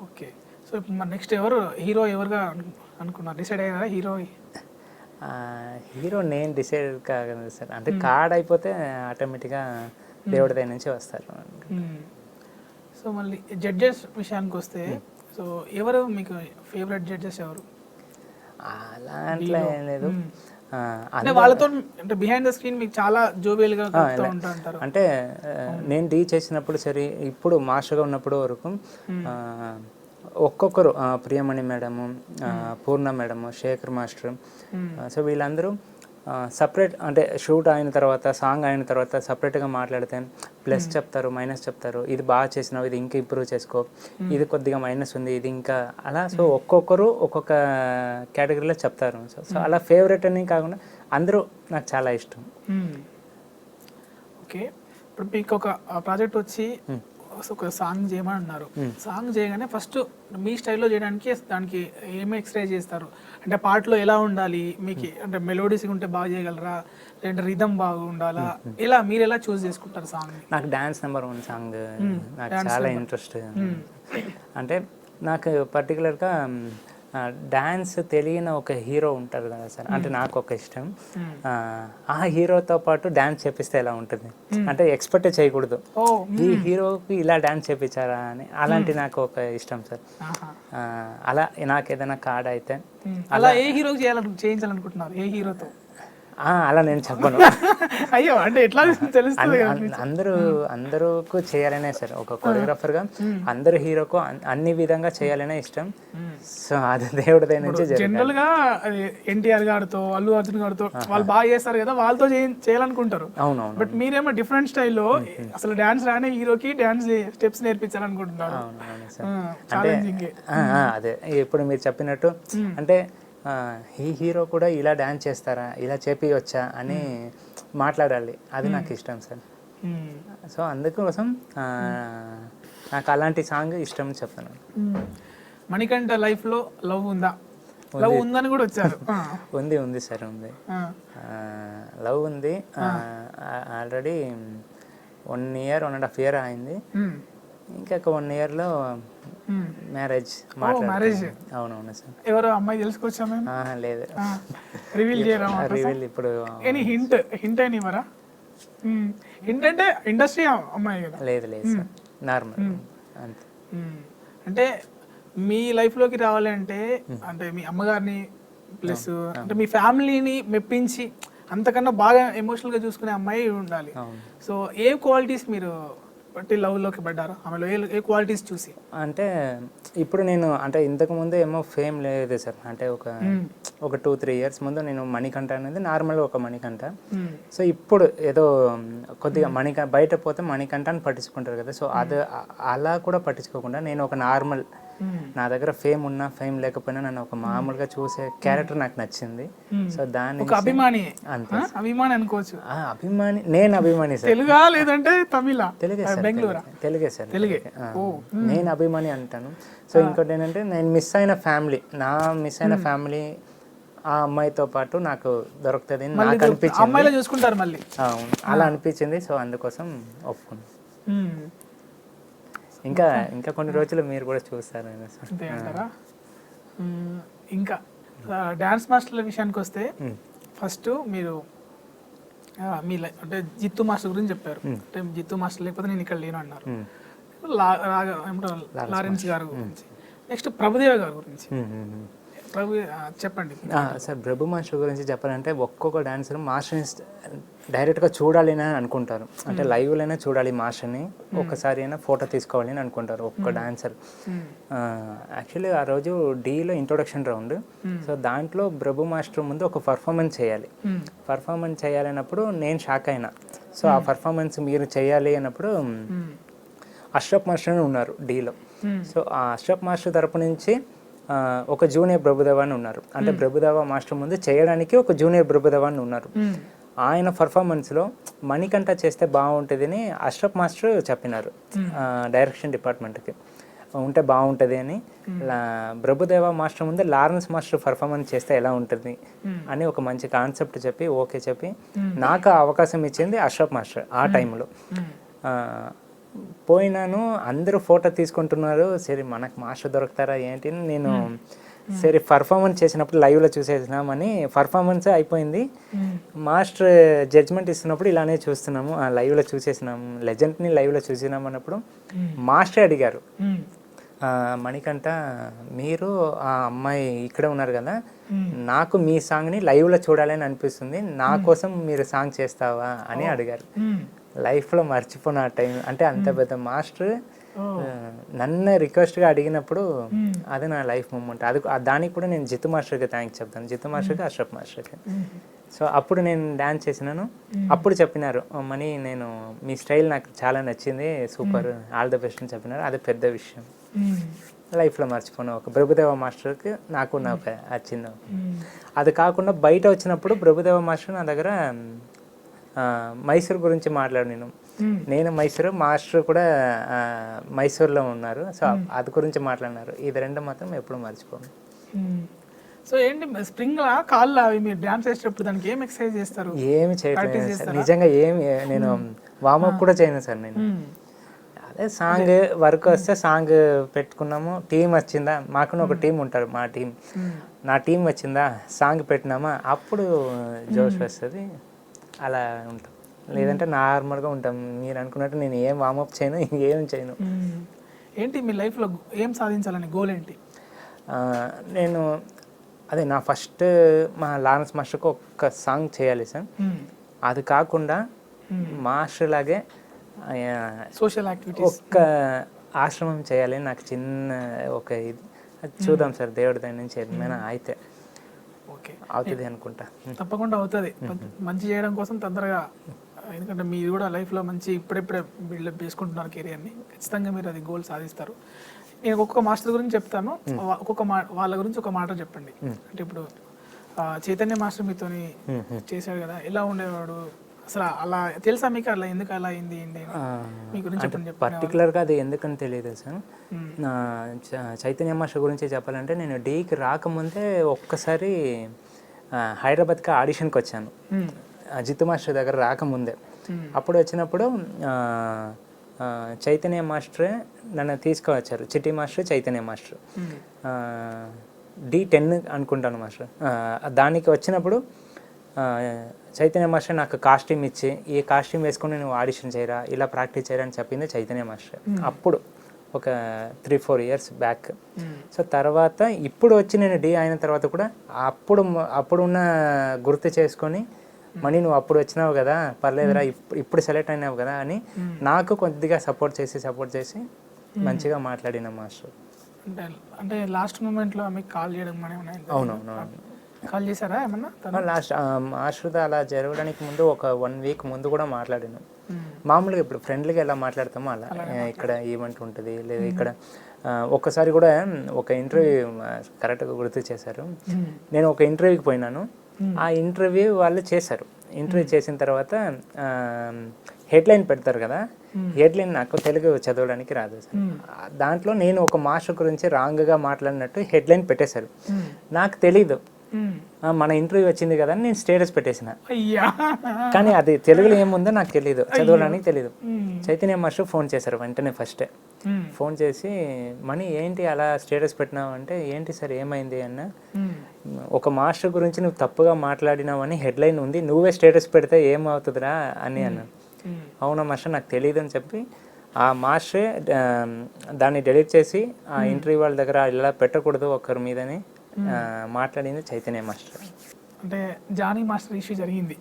ఓకే. సో ఇప్పుడు మరి నెక్స్ట్ ఎవరు హీరో ఎవరుగా అనుకున్నారు, డిసైడ్ అయ్యారా హీరో? హీరో నేను డిసైడ్ కాగలను సార్, అంటే కార్డ్ అయిపోతే ఆటోమేటిక్గా దేవుడి దగ్గర నుంచి వస్తారు. సో మళ్ళీ జడ్జెస్ విషయానికి వస్తే, సో ఎవరు మీకు ఫేవరెట్ జడ్జెస్ ఎవరు? అలా అట్లా ఏం లేదు. అంటే వాళ్ళతో అంటే బిహైండ్ ద స్క్రీన్ మీకు చాలా జోవియల్గా ఉంటారు. అంటే నేను డీ చేసినప్పుడు సరే, ఇప్పుడు మాస్టర్గా ఉన్నప్పుడు వరకు ఒక్కొక్కరు ప్రియమణి మేడము, పూర్ణ మేడము, శేఖర్ మాస్టర్, సో వీళ్ళందరూ సపరేట్, అంటే షూట్ అయిన తర్వాత సాంగ్ అయిన తర్వాత సపరేట్గా మాట్లాడితే ప్లస్ చెప్తారు, మైనస్ చెప్తారు. ఇది బాగా చేసినావు, ఇది ఇంకా ఇంప్రూవ్ చేసుకో, ఇది కొద్దిగా మైనస్ ఉంది, ఇది ఇంకా అలా. సో ఒక్కొక్కరు ఒక్కొక్క కేటగిరీలో చెప్తారు. సో అలా ఫేవరెట్ అని కాకుండా అందరూ నాకు చాలా ఇష్టం. ఓకే. ఇప్పుడు మీకు ఒక ప్రాజెక్ట్ వచ్చి ఒక సాంగ్ చేయమని అన్నారు. సాంగ్ చేయగానే ఫస్ట్ మీ స్టైల్లో చేయడానికి దానికి ఏమి ఎక్స్ప్రెస్ చేస్తారు? అంటే పాటలో ఎలా ఉండాలి మీకు, అంటే మెలోడీస్ ఉంటే బాగా చేయగలరా, లేదంటే రిథమ్ బాగా ఉండాలా, ఇలా మీరు ఎలా చూస్ చేసుకుంటారు సాంగ్? నాకు డాన్స్ నెంబర్ 1 సాంగ్ నాకు చాలా ఇంట్రెస్ట్. అంటే నాకు పర్టికులర్గా డాన్స్ తెలియని ఒక హీరో ఉంటారు కదా సార్, అంటే నాకు ఒక ఇష్టం. ఆ హీరోతో పాటు డాన్స్ చేపిస్తే ఎలా ఉంటుంది, అంటే ఎక్స్పెక్ట్ చేయకూడదు ఈ హీరోకి ఇలా డాన్స్ చేపించారా అని, అలాంటి నాకు ఒక ఇష్టం సార్. అలా నాకు ఏదైనా కార్డ్ అయితే అలా ఏ హీరోకి చేయించాలనుకుంటున్నారు, ఏ హీరోతో? అలా నేను చెప్పను. అయ్యో, అంటే ఎట్లా తెలుస్తుంది? అందరూకు చేయాలనే సార్, ఒక కొరియోగ్రాఫర్గా అందరు హీరోకు అన్ని విధంగా చేయాలనే ఇష్టం. సో అది దేవుడి దగ్గర నుంచి జనరల్ గా ఎన్టీఆర్ గారితో, అల్లు అర్జున్ గారితో వాళ్ళు బాగా చేస్తారు కదా, వాళ్ళతో చేయాలనుకుంటారు. అవునవును. బట్ మీరేమో డిఫరెంట్ స్టైల్లో అసలు డాన్స్ రానే హీరోకి డాన్స్ స్టెప్స్ నేర్పించాలనుకుంటున్నారు. అదే ఇప్పుడు మీరు చెప్పినట్టు, అంటే ఈ హీరో కూడా ఇలా డాన్స్ చేస్తారా, ఇలా చేపియొచ్చా అని మాట్లాడాలి, అది నాకు ఇష్టం సార్. సో అందుకోసం నాకు అలాంటి సాంగ్ ఇష్టం అని చెప్తాను. మణికంఠ లైఫ్లో లవ్ ఉందా? లవ్ ఉందని కూడా వచ్చారు. ఉంది సార్, ఉంది. లవ్ ఉంది. ఆల్రెడీ 1 year 1.5 year అయింది. ఇంకా 1 yearలో మ్యారేజ్. అవునవును సార్. ఎవరో అమ్మాయి తెలుసుకోవచ్చా? లేదు, రివీల్ చేయరా? రివీల్ ఇప్పుడు హింట్ అని ఇవ్వరా? హింట్ అంటే ఇండస్ట్రీ అమ్మాయి కదా? లేదు సార్, నార్మల్ అంతే. అంటే మీ లైఫ్లోకి రావాలి అంటే మీ అమ్మగారిని ప్లస్ అంటే మీ ఫ్యామిలీని మెప్పించి అంతకన్నా బాగా ఎమోషనల్గా చూసుకునే అమ్మాయి ఉండాలి. సో ఏ క్వాలిటీస్ మీరు బట్టి లవ్లోకి పడ్డారు, ఆమెలో ఏ క్వాలిటీస్ చూసి? అంటే ఇప్పుడు నేను, అంటే ఇంతకు ముందు ఏమో ఫేమ్ లేదు సార్, అంటే ఒక 2-3 years ముందు నేను మణికంఠ అనేది నార్మల్గా ఒక మణికంఠ. సో ఇప్పుడు ఏదో కొద్దిగా బయట పోతే మణికంఠ అని పట్టించుకుంటారు కదా, సో అది అలా కూడా పట్టించుకోకుండా నేను ఒక నార్మల్, నా దగ్గర ఫేమ్ ఉన్నా ఫేమ్ లేకపోయినా నన్ను ఒక మామూలుగా చూసే క్యారెక్టర్ నాకు నచ్చింది. సో దాన్ని అభిమాని అంతే, అభిమాని అనుకోవచ్చు. అభిమాని, నేను అభిమాని సార్. తెలుగా లేదంటే తమిళ? తెలుగే సార్, తెలుగే సార్, నేను అభిమాని అంటాను. సో ఇంకోటి ఏంటంటే, నేను మిస్ అయిన ఫ్యామిలీ ఆ అమ్మాయితో పాటు నాకు దొరుకుతుంది నాకు అనిపించింది. చూసుకుంటారు మళ్ళీ, అలా అనిపించింది. సో అందుకోసం ఒప్పుకున్నాను. ఇంకా కొన్ని రోజులు మీరు కూడా చూస్తారు. ఇంకా డాన్స్ మాస్టర్ల విషయానికి వస్తే, ఫస్ట్ మీరు మీ అంటే జిత్తు మాస్టర్ గురించి చెప్పారు. అంటే జిత్తు మాస్టర్ లేకపోతే నేను ఇక్కడ లేను అన్నారు. లారెన్స్ గారు గురించి, నెక్స్ట్ ప్రభుదేవ గారి గురించి చెప్పండి సార్. ప్రభు మాస్టర్ గురించి చెప్పాలంటే, ఒక్కొక్క డాన్సర్ మాస్టర్ని డైరెక్ట్గా చూడాలి అని అనుకుంటారు, అంటే లైవ్లోనే చూడాలి మాస్టర్ని, ఒక్కసారి అయినా ఫోటో తీసుకోవాలి అని అనుకుంటారు ఒక్కొక్క డాన్సర్. యాక్చువల్లీ ఆ రోజు డీలో ఇంట్రొడక్షన్ రౌండ్. సో దాంట్లో ప్రభు మాస్టర్ ముందు ఒక పర్ఫార్మెన్స్ చేయాలన్నప్పుడు నేను షాక్ అయినా. సో ఆ పర్ఫార్మెన్స్ మీరు చేయాలి అన్నప్పుడు అష్రఫ్ మాస్టర్ అని ఉన్నారు డీలో. సో ఆ అష్రఫ్ మాస్టర్ తరపు నుంచి ఒక జూనియర్ ప్రభుదేవ అని ఉన్నారు, అంటే ప్రభుదేవ మాస్టర్ ముందు చేయడానికి ఒక జూనియర్ ప్రభుదేవ అని ఉన్నారు. ఆయన పర్ఫార్మెన్స్లో మణికంఠ చేస్తే బాగుంటుంది అని అష్రఫ్ మాస్టర్ చెప్పినారు డైరెక్షన్ డిపార్ట్మెంట్కి, ఉంటే బాగుంటుంది అని. ప్రభుదేవ మాస్టర్ ముందు లారెన్స్ మాస్టర్ పర్ఫార్మెన్స్ చేస్తే ఎలా ఉంటుంది అని ఒక మంచి కాన్సెప్ట్ చెప్పి ఓకే చెప్పి నాకు అవకాశం ఇచ్చింది అష్రఫ్ మాస్టర్ ఆ టైంలో. పోయినాను, అందరూ ఫోటో తీసుకుంటున్నారు. సరే మనకు మాస్టర్ దొరుకుతారా ఏంటి అని నేను సరే పర్ఫార్మెన్స్ చేసినప్పుడు లైవ్లో చూసేసినామని పర్ఫార్మెన్స్ అయిపోయింది. మాస్టర్ జడ్జ్మెంట్ ఇస్తున్నప్పుడు ఇలానే చూస్తున్నాము, లైవ్లో చూసేసినాము, లెజెండ్ని లైవ్లో చూసినాము అన్నప్పుడు మాస్టర్ అడిగారు, మణికంఠ మీరు ఆ అమ్మాయి ఇక్కడే ఉన్నారు కదా, నాకు మీ సాంగ్ని లైవ్లో చూడాలని అనిపిస్తుంది, నా కోసం మీరు సాంగ్ చేస్తావా అని అడిగారు. లైఫ్లో మర్చిపోయిన టైం అంటే అంత పెద్ద మాస్టర్ నన్ను రిక్వెస్ట్గా అడిగినప్పుడు అది నా లైఫ్ మూమెంట్. అది దానికి కూడా నేను జితు మాస్టర్కి థ్యాంక్స్ చెప్తాను, జితు మాస్టర్కి, అష్రఫ్ మాస్టర్కి. సో అప్పుడు నేను డ్యాన్స్ చేసినాను. అప్పుడు చెప్పినారు, మనీ నేను మీ స్టైల్ నాకు చాలా నచ్చింది, సూపర్, ఆల్ ద బెస్ట్ అని చెప్పినారు. అది పెద్ద విషయం, లైఫ్లో మర్చిపోయిన ఒక ప్రభుదేవ మాస్టర్కి నాకు నా చిన్న. అది కాకుండా బయట వచ్చినప్పుడు ప్రభుదేవ మాస్టర్ నా దగ్గర మైసూర్ గురించి మాట్లాడినాను. నేను మైసూరు, మాస్టర్ కూడా మైసూర్లో ఉన్నారు. సో అది గురించి మాట్లాడినారు. ఇది రెండు మాత్రం ఎప్పుడు మర్చిపోను. సో ఏంటి స్ప్రింగ్ కాళ్ళు అవి మీరు డాన్స్ చేసేటప్పుడు దానికి ఏం ఎక్సర్సైజ్ చేస్తారు? ఏమి చేయట్లేదు సార్, నిజంగా ఏమి నేను వార్మప్ కూడా చేయను సార్. నేను అదే సాంగ్ వర్క్ వస్తే సాంగ్ పెట్టుకున్నాము, టీం వచ్చిందా, మాకు ఒక టీం ఉంటారు, మా టీం, నా టీం వచ్చిందా, సాంగ్ పెట్టినామా, అప్పుడు జోష్ వస్తుంది, అలా ఉంటాం. లేదంటే నార్మల్గా ఉంటాం. మీరు అనుకున్నట్టు నేను ఏం వార్మప్ చేయను, ఇంకేం చేయను. ఏంటి మీ లైఫ్లో ఏం సాధించాలని గోల్ ఏంటి? నేను అదే నా ఫస్ట్ మా లారెన్స్ మాస్టర్కి ఒక్క సాంగ్ చేయాలి సార్. అది కాకుండా మాస్టర్ లాగే సోషల్ యాక్టివిటీస్ ఒక్క ఆశ్రమం చేయాలి నాకు చిన్న ఒక ఇది. అది చూద్దాం సార్, దేవుడి దగ్గర నుంచి ఏమైనా అయితే అవుతుంది అనుకుంటా. తప్పకుండా అవుతుంది. మంచి చేయడం కోసం తొందరగా, ఎందుకంటే మీరు కూడా లైఫ్లో మంచి ఇప్పుడే బిల్డప్ చేసుకుంటున్నారు కెరియర్ని, ఖచ్చితంగా మీరు అది గోల్ సాధిస్తారు. నేను ఒక్కొక్క మాస్టర్ గురించి చెప్తాను, ఒక్కొక్క వాళ్ళ గురించి ఒక మాట చెప్పండి. అంటే ఇప్పుడు చైతన్య మాస్టర్ మీతోని చేశాడు కదా, ఎలా ఉండేవాడు అసలు? అలా తెలుసా మీకు, అలా ఎందుకు అలా అయింది ఏంటి మీ గురించి చెప్పండి. పర్టికులర్గా అది ఎందుకని తెలియదు సార్. చైతన్య మాస్టర్ గురించి చెప్పాలంటే నేను డీకి రాకముందే ఒక్కసారి హైదరాబాద్కి ఆడిషన్కి వచ్చాను, జితు మాస్టర్ దగ్గర రాకముందే. అప్పుడు వచ్చినప్పుడు చైతన్య మాస్టరే నన్ను తీసుకువచ్చారు, చిట్టి మాస్టర్, చైతన్య మాస్టర్. D10 అనుకుంటాను మాస్టర్. దానికి వచ్చినప్పుడు చైతన్య మాస్టర్ నాకు కాస్ట్యూమ్ ఇచ్చి, ఈ కాస్ట్యూమ్ వేసుకొని నువ్వు ఆడిషన్ చేయరా, ఇలా ప్రాక్టీస్ చేయరా అని చెప్పింది చైతన్య మాస్టర్. అప్పుడు ఒక 3-4 ఇయర్స్ బ్యాక్. సో తర్వాత ఇప్పుడు వచ్చి నేను D అయిన తర్వాత కూడా అప్పుడున్న గుర్తు చేసుకొని, మనీ నువ్వు అప్పుడు వచ్చినావు కదా, పర్లేదురా, ఇప్పుడు సెలెక్ట్ అయినావు కదా అని నాకు కొద్దిగా సపోర్ట్ చేసి మంచిగా మాట్లాడిన మాస్టర్. అంటే లాస్ట్ మూమెంట్లో మీకు కాల్ చేయడం? అవునవును, కాల్ చేశారా ఏమన్నా? లాస్ట్ మాస్టర్తో అలా జరగడానికి ముందు ఒక 1 వీక్ ముందు కూడా మాట్లాడాను. మామూలుగా ఇప్పుడు ఫ్రెండ్లీగా ఎలా మాట్లాడతామో అలా, ఇక్కడ ఈవెంట్ ఉంటుంది లేదా ఇక్కడ. ఒక్కసారి కూడా ఒక ఇంటర్వ్యూ కరెక్ట్గా గుర్తు చేశారు. నేను ఒక ఇంటర్వ్యూకి పోయినాను, ఆ ఇంటర్వ్యూ వాళ్ళు చేశారు. ఇంటర్వ్యూ చేసిన తర్వాత హెడ్లైన్ పెడతారు కదా, హెడ్లైన్ నాకు తెలుగు చదవడానికి రాదు సార్. దాంట్లో నేను ఒక మాస్టర్ గురించి రాంగ్గా మాట్లాడినట్టు హెడ్లైన్ పెట్టేశారు. నాకు తెలీదు, మన ఇంటర్వ్యూ వచ్చింది కదా అని నేను స్టేటస్ పెట్టేసిన. కానీ అది తెలుగులో ఏముందో నాకు తెలియదు, చదవడానికి తెలియదు. చైతన్య మాస్టర్ ఫోన్ చేశారు వెంటనే, ఫస్టే ఫోన్ చేసి, మనీ ఏంటి అలా స్టేటస్ పెట్టినావు అంటే, ఏంటి సార్ ఏమైంది అన్న, ఒక మాస్టర్ గురించి నువ్వు తప్పుగా మాట్లాడినావని హెడ్లైన్ ఉంది, నువ్వే స్టేటస్ పెడితే ఏమవుతుందిరా అని అన్నాను. అవునా మాస్టర్, నాకు తెలియదు అని చెప్పి ఆ మాస్టరే దాన్ని డెలీట్ చేసి, ఆ ఇంటర్వ్యూ వాళ్ళ దగ్గర ఇలా పెట్టకూడదు ఒకరి మీదని మాట్లాడింది చైతన్య మాస్టర్. అంటే జానీ మాస్టర్ ఇష్యూ జరిగింది,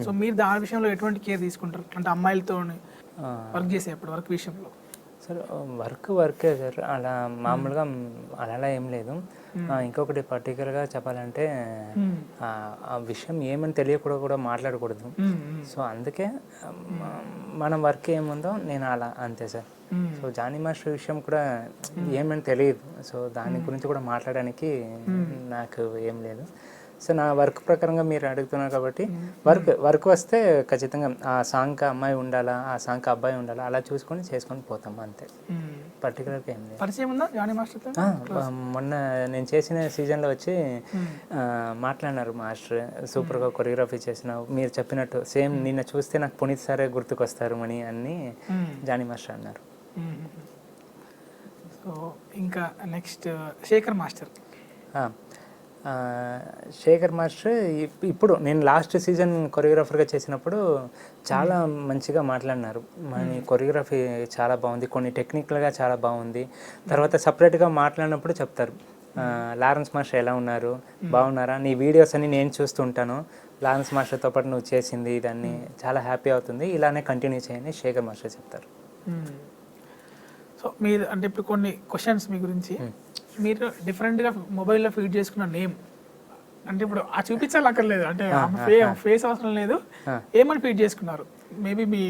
సో మీరు దాని విషయంలో ఎటువంటి కేర్ తీసుకుంటారు? అంటే అమ్మాయిలతో వర్క్ చేసేప్పుడు వర్క్ విషయంలో. సార్ వర్కే సార్, అలా మామూలుగా అలా ఏం లేదు. ఇంకొకటి పర్టికులర్గా చెప్పాలంటే ఆ విషయం ఏమని తెలియకూడదు, కూడా మాట్లాడకూడదు. సో అందుకే మన వర్క్ ఏముందో నేను అలా అంతే సార్. సో జానీ మాస్టర్ విషయం కూడా ఏమని తెలియదు, సో దాని గురించి కూడా మాట్లాడడానికి నాకు ఏం లేదు. సో నా వర్క్ ప్రకారంగా మీరు అడుగుతున్నారు కాబట్టి వర్క్ వస్తే ఖచ్చితంగా ఆ సాంగ్కి అమ్మాయి ఉండాలా, ఆ సాంగ్కి అబ్బాయి ఉండాలా, అలా చేసుకొని పోతాం అంతే. పర్టికులర్గా ఏం లేదు. పరిచయం ఉందా జానీ మాస్టర్తో? మొన్న నేను చేసిన సీజన్లో వచ్చి మాట్లాడినారు మాస్టర్, సూపర్గా కొరియోగ్రఫీ చేసినావు, మీరు చెప్పినట్టు సేమ్ నిన్న చూస్తే నాకు పునీత్ సారే గుర్తుకొస్తారు మని అని జానీ మాస్టర్ అన్నారు. సో ఇంకా next Shekhar master. Shekhar master ఇప్పుడు నేను లాస్ట్ సీజన్ కొరియోగ్రాఫర్గా చేసినప్పుడు చాలా మంచిగా మాట్లాడినారు. మన కొరియోగ్రఫీ చాలా బాగుంది, కొన్ని టెక్నికల్గా చాలా బాగుంది. తర్వాత సపరేట్గా మాట్లాడినప్పుడు చెప్తారు, లారెన్స్ మాస్టర్ ఎలా ఉన్నారు, బాగున్నారా, నీ వీడియోస్ అన్ని నేను చూస్తుంటాను, లారెన్స్ మాస్టర్తో పాటు నువ్వు చేసింది దాన్ని చాలా హ్యాపీ అవుతుంది, ఇలానే కంటిన్యూ చేయని శేఖర్ మాస్టర్ చెప్తారు. సో మీరు అంటే ఇప్పుడు కొన్ని క్వశ్చన్స్ మీ గురించి, మీరు డిఫరెంట్గా మొబైల్లో ఫీడ్ చేసుకున్న నేమ్ అంటే ఇప్పుడు ఆ చూపించాలి అక్కర్లేదు, అంటే ఫేస్ అవసరం లేదు, ఏమని ఫీడ్ చేసుకున్నారు? మేబీ మీ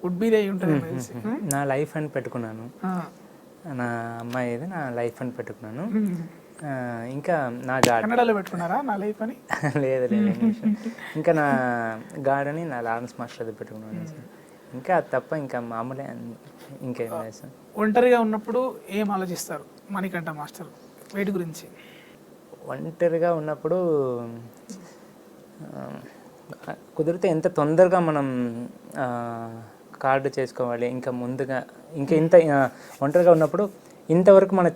వుడ్ బి అయి ఉంటుంది తెలిసి. నా లైఫ్ అని పెట్టుకున్నాను, నా అమ్మాయి ఇది నా లైఫ్ అని పెట్టుకున్నాను. ఇంకా నా గాడ్ కన్నడలో పెట్టుకున్నారా నా లైఫ్ అని? లేదు లేదు, ఇంకా నా గాడ్ అని నా లారెన్స్ మాస్టర్ అది పెట్టుకున్నాను. ఇంకా అది తప్ప ఇంకా మామూలే, ఇంకేం లేదు సార్. ఒంటరిగా ఉన్నప్పుడు ఏం ఆలోచిస్తారు మణికంఠ మాస్టర్ వేటి గురించి? ఒంటరిగా ఉన్నప్పుడు కుదిరితే ఎంత తొందరగా మనం కార్డు చేసుకోవాలి, ఇంకా ముందుగా ఇంత ఒంటరిగా ఉన్నప్పుడు ఇంతవరకు మనం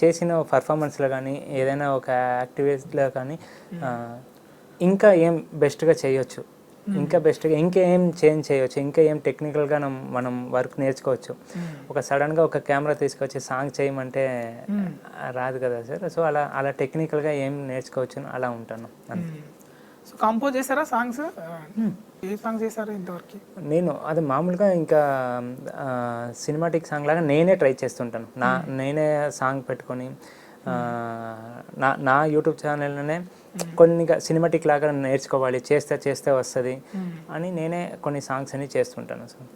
చేసిన పర్ఫార్మెన్స్లో కానీ ఏదైనా ఒక యాక్టివిటీలో కానీ ఇంకా ఏం బెస్ట్గా చేయొచ్చు, ఇంకా బెస్ట్గా ఇంకేం చేంజ్ చేయవచ్చు, ఇంకా ఏం టెక్నికల్గా మనం వర్క్ నేర్చుకోవచ్చు. ఒక సడన్గా ఒక కెమెరా తీసుకొచ్చి సాంగ్ చేయమంటే రాదు కదా సార్. సో అలా టెక్నికల్గా ఏం నేర్చుకోవచ్చు అలా ఉంటాను. సో కంపోజ్ చేశారా సాంగ్స్? ఏ సాంగ్స్ చేశారు ఇంతవరకు? నేను అది మామూలుగా ఇంకా సినిమాటిక్ సాంగ్ లాగా నేనే ట్రై చేస్తుంటాను. నేనే సాంగ్ పెట్టుకొని నా యూట్యూబ్ ఛానల్లోనే కొన్ని సినిమాటిక్ లాగా నేర్చుకోవాలి, చేస్తే వస్తుంది అని నేనే కొన్ని సాంగ్స్ అని చేస్తుంటాను సార్.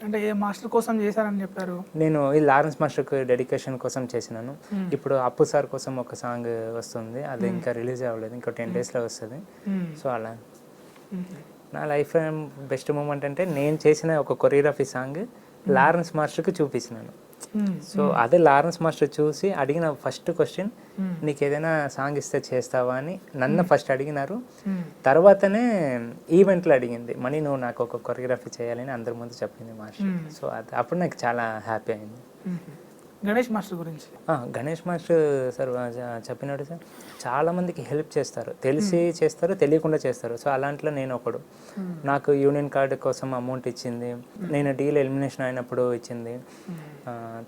అంటే ఏ మాస్టర్ కోసం చేశారని చెప్పారు? నేను ఈ లారెన్స్ మాస్టర్కి డెడికేషన్ కోసం చేసినాను. ఇప్పుడు అప్పు సార్ కోసం ఒక సాంగ్ వస్తుంది, అది ఇంకా రిలీజ్ అవ్వలేదు, ఇంకో 10 daysలో వస్తుంది. సో అలా నా లైఫ్ బెస్ట్ మూమెంట్ అంటే నేను చేసిన ఒక కొరియోగ్రఫీ సాంగ్ లారెన్స్ మాస్టర్కి చూపించినాను. సో అదే లారెన్స్ మాస్టర్ చూసి అడిగిన ఫస్ట్ క్వశ్చన్, నీకు ఏదైనా సాంగ్ ఇస్తే చేస్తావా అని నన్ను ఫస్ట్ అడిగినారు. తర్వాతనే ఈవెంట్లో అడిగింది, మనీ నువ్వు నాకు ఒక కొరియోగ్రఫీ చేయాలని అందరి ముందు చెప్పింది మాస్టర్. సో అప్పుడు నాకు చాలా హ్యాపీ అయింది. గణేష్ మాస్టర్ గురించి? గణేష్ మాస్టర్ సార్ చెప్పినట్టు సార్ చాలామందికి హెల్ప్ చేస్తారు, తెలిసి చేస్తారు, తెలియకుండా చేస్తారు. సో అలాంటిలో నేను ఒకడు. నాకు యూనియన్ కార్డు కోసం అమౌంట్ ఇచ్చింది, నేను డీల్ ఎలిమినేషన్ అయినప్పుడు ఇచ్చింది.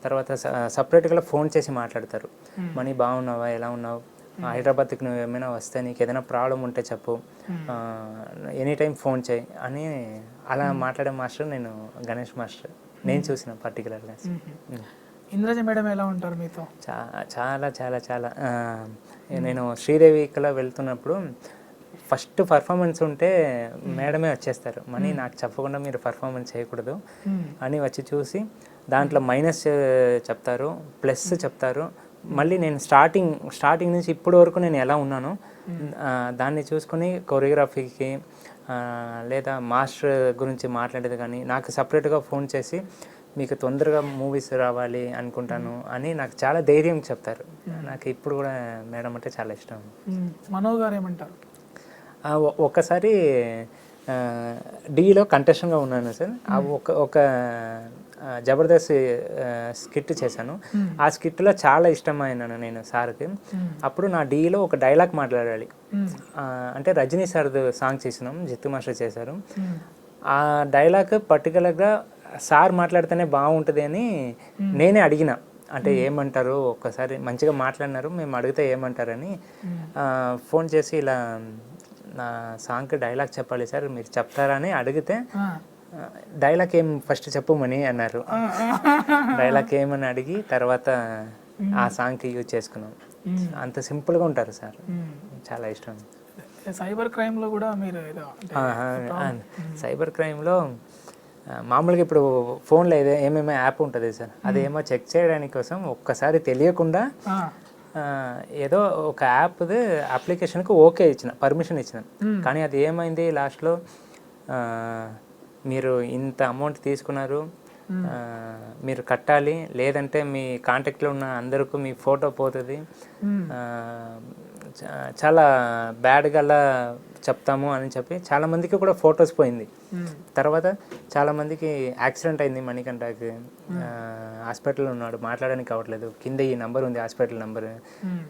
తర్వాత సపరేట్గా ఫోన్ చేసి మాట్లాడతారు, మనీ బాగున్నావా, ఎలా ఉన్నావు, హైదరాబాద్కి నువ్వు ఏమైనా వస్తే నీకు ఏదైనా ప్రాబ్లం ఉంటే చెప్పు, ఎనీ టైం ఫోన్ చేయి అని అలా మాట్లాడే మాస్టర్ నేను గణేష్ మాస్టర్ నేను చూసిన పర్టికులర్గా. ఇంద్రజ మేడం ఎలా ఉంటారు మీతో? చాలా చాలా చాలా నేను శ్రీదేవికలా వెళ్తున్నప్పుడు ఫస్ట్ పర్ఫార్మెన్స్ ఉంటే మేడమే వచ్చేస్తారు, మనీ నాకు చెప్పకుండా మీరు పర్ఫార్మెన్స్ చేయకూడదు అని వచ్చి చూసి దాంట్లో మైనస్ చెప్తారు, ప్లస్ చెప్తారు. మళ్ళీ నేను స్టార్టింగ్ నుంచి ఇప్పటి వరకు నేను ఎలా ఉన్నానో దాన్ని చూసుకొని కొరియోగ్రఫీకి లేదా మాస్టర్ గురించి మాట్లాడేది కానీ నాకు సపరేట్గా ఫోన్ చేసి మీకు తొందరగా మూవీస్ రావాలి అనుకుంటాను అని నాకు చాలా ధైర్యం చెప్తారు. నాకు ఇప్పుడు కూడా మేడం అంటే చాలా ఇష్టం. మనో గారు ఏమంటారు? ఒక్కసారి డీలో కంటెస్టెంట్గా ఉన్నాను సార్. ఒక జబర్దస్త్ స్కిట్ చేశాను. ఆ స్కిట్లో చాలా ఇష్టమైనాను నేను సార్కి. అప్పుడు నా డీలో ఒక డైలాగ్ మాట్లాడాలి. అంటే రజనీ సార్ది సాంగ్ చేసినాం, జిత్తు మాస్టర్ చేశారు. ఆ డైలాగ్ పర్టికులర్గా సార్ మాట్లాడితేనే బాగుంటుంది అని నేనే అడిగిన, అంటే ఏమంటారు ఒక్కసారి మంచిగా మాట్లాడినారు, మేము అడిగితే ఏమంటారని ఫోన్ చేసి ఇలా నా సాంగ్కి డైలాగ్ చెప్పాలి సార్ మీరు చెప్తారా అని అడిగితే డైలాగ్ ఏం ఫస్ట్ చెప్పమని అన్నారు. డైలాగ్ ఏమని అడిగి తర్వాత ఆ సాంగ్కి యూజ్ చేసుకున్నాం. అంత సింపుల్గా ఉంటారు సార్, చాలా ఇష్టం. సైబర్ క్రైమ్లో కూడా మీరు సైబర్ క్రైమ్లో మామూలుగా ఇప్పుడు ఫోన్లో ఏమేమో యాప్ ఉంటుంది సార్, అదేమో చెక్ చేయడానికి కోసం ఒక్కసారి తెలియకుండా ఏదో ఒక యాప్ది అప్లికేషన్కి ఓకే ఇచ్చిన, పర్మిషన్ ఇచ్చిన. కానీ అది ఏమైంది లాస్ట్లో, మీరు ఇంత అమౌంట్ తీసుకున్నారు, మీరు కట్టాలి, లేదంటే మీ కాంటాక్ట్లో ఉన్న అందరికీ మీ ఫోటో పోతుంది, చాలా బ్యాడ్గా అలా చెప్తాము అని చెప్పి చాలామందికి కూడా ఫొటోస్ పోయింది. తర్వాత చాలామందికి యాక్సిడెంట్ అయింది, మణికంఠకి హాస్పిటల్లో ఉన్నాడు, మాట్లాడడానికి అవ్వట్లేదు, కింద ఈ నెంబర్ ఉంది హాస్పిటల్ నెంబర్,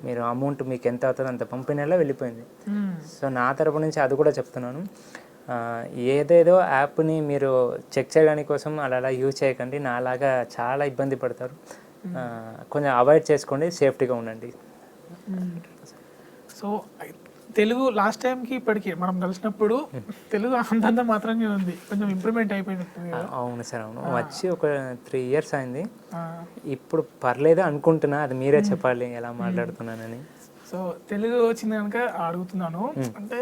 మీరు అమౌంట్ మీకు ఎంత అవుతుందో అంత పంపిణీలా వెళ్ళిపోయింది. సో నా తరపు నుంచి అది కూడా చెప్తున్నాను, ఏదేదో యాప్ని మీరు చెక్ చేయడానికి కోసం అలా యూజ్ చేయకండి, నాలాగా చాలా ఇబ్బంది పడతారు, కొంచెం అవాయిడ్ చేసుకోండి, సేఫ్టీగా ఉండండి. సో తెలుగు లాస్ట్ టైంకి ఇప్పటికి మనం కలిసినప్పుడు తెలుగు అంతంత మాత్రమే ఉంది, కొంచెం ఇంప్రూవ్మెంట్ అయిపోయింది. అవును సార్, అవును, వచ్చి ఒక 3 years అయింది, ఇప్పుడు పర్లేదు అనుకుంటున్నా, అది మీరే చెప్పాలి ఎలా మాట్లాడుతున్నానని. సో తెలుగు వచ్చింది కనుక అడుగుతున్నాను, అంటే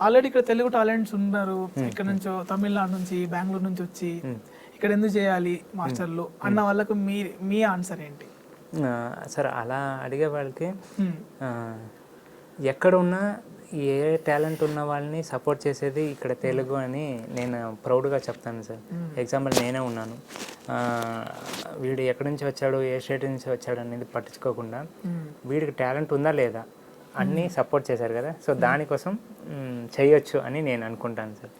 ఆల్రెడీ ఇక్కడ తెలుగు టాలెంట్స్ ఉన్నారు, ఇక్కడ నుంచో తమిళనాడు నుంచి బెంగళూరు నుంచి వచ్చి ఇక్కడ ఎందుకు చేయాలి మాస్టర్లు అన్న వాళ్ళకు మీ ఆన్సర్ ఏంటి? సార్ అలా అడిగే వాళ్ళకి ఎక్కడున్నా ఏ టాలెంట్ ఉన్న వాళ్ళని సపోర్ట్ చేసేది ఇక్కడ తెలుగు అని నేను ప్రౌడ్గా చెప్తాను సార్. ఎగ్జాంపుల్ నేనే ఉన్నాను, వీడు ఎక్కడి నుంచి వచ్చాడు, ఏ స్టేట్ నుంచి వచ్చాడు అనేది పట్టించుకోకుండా వీడికి టాలెంట్ ఉందా లేదా అన్నీ సపోర్ట్ చేశారు కదా, సో దానికోసం చేయొచ్చు అని నేను అనుకుంటాను సార్.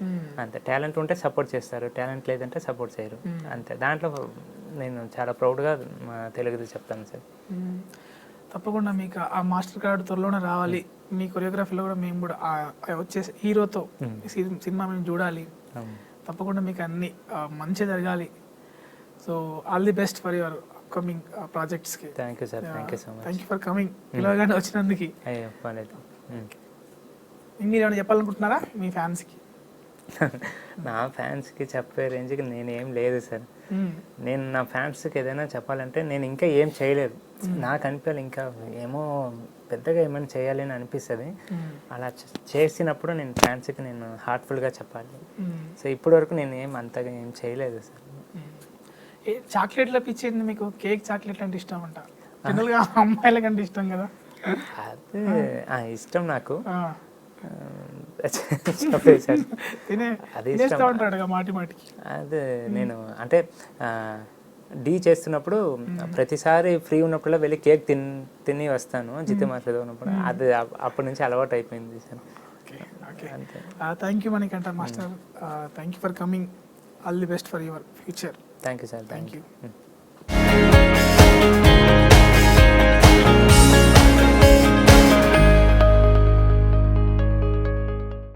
అంతే, టాలెంట్ ఉంటే సపోర్ట్ చేస్తారు, టాలెంట్ లేదంటే సపోర్ట్ చేయరు, అంతే. దాంట్లో నేను చాలా ప్రౌడ్గా తెలుగుది చెప్తాను సార్. తప్పకుండా మీకు ఆ మాస్టర్ కార్డు త్వరలోనే రావాలి, మీ కొరియోగ్రఫీలో కూడా మేము కూడా వచ్చే హీరోతో సినిమా మేము చూడాలి, తప్పకుండా మీకు అన్ని మంచి జరగాలి. So all the best for your upcoming ప్రాజెక్ట్స్కి. Thank you sir, thank you so much. Thank you for coming, పిలవగానే వచ్చినందుకు. మీరు ఏమైనా చెప్పాలనుకుంటున్నారా మీ ఫ్యాన్స్కి? నా ఫ్యాన్స్కి చెప్పే రేంజ్కి నేనేం లేదు సార్. నేను నా ఫ్యాన్స్కి ఏదైనా చెప్పాలంటే నేను ఇంకా ఏం చేయలేదు, నాకు అనిపించాలి ఇంకా ఏమో పెద్దగా ఏమైనా చేయాలి అని అనిపిస్తుంది. అలా చేసినప్పుడు నేను ఫ్యాన్స్కి నేను హార్ట్ఫుల్గా చెప్పాలి. సో ఇప్పటి వరకు నేను అంతగా ఏం చేయలేదు సార్. చాక్లెట్ల పిచ్చింది మీకు? కేక్ చాక్లెట్ అంటే ఇష్టం అంట, జనరల్గా అమ్మాయిల కంటే ఇష్టం కదా? అది ఇష్టం నాకు, అది అదే. నేను అంటే డీ చేస్తున్నప్పుడు ప్రతిసారి ఫ్రీ ఉన్నప్పుడు వెళ్ళి కేక్ తిని వస్తాను, జితే మాస్టర్ ఉన్నప్పుడు. అది అప్పటి నుంచి అలవాటు అయిపోయింది sir. Thank you Manikanta master, thank you for coming, all the best for your future. Thank you sir, thank you.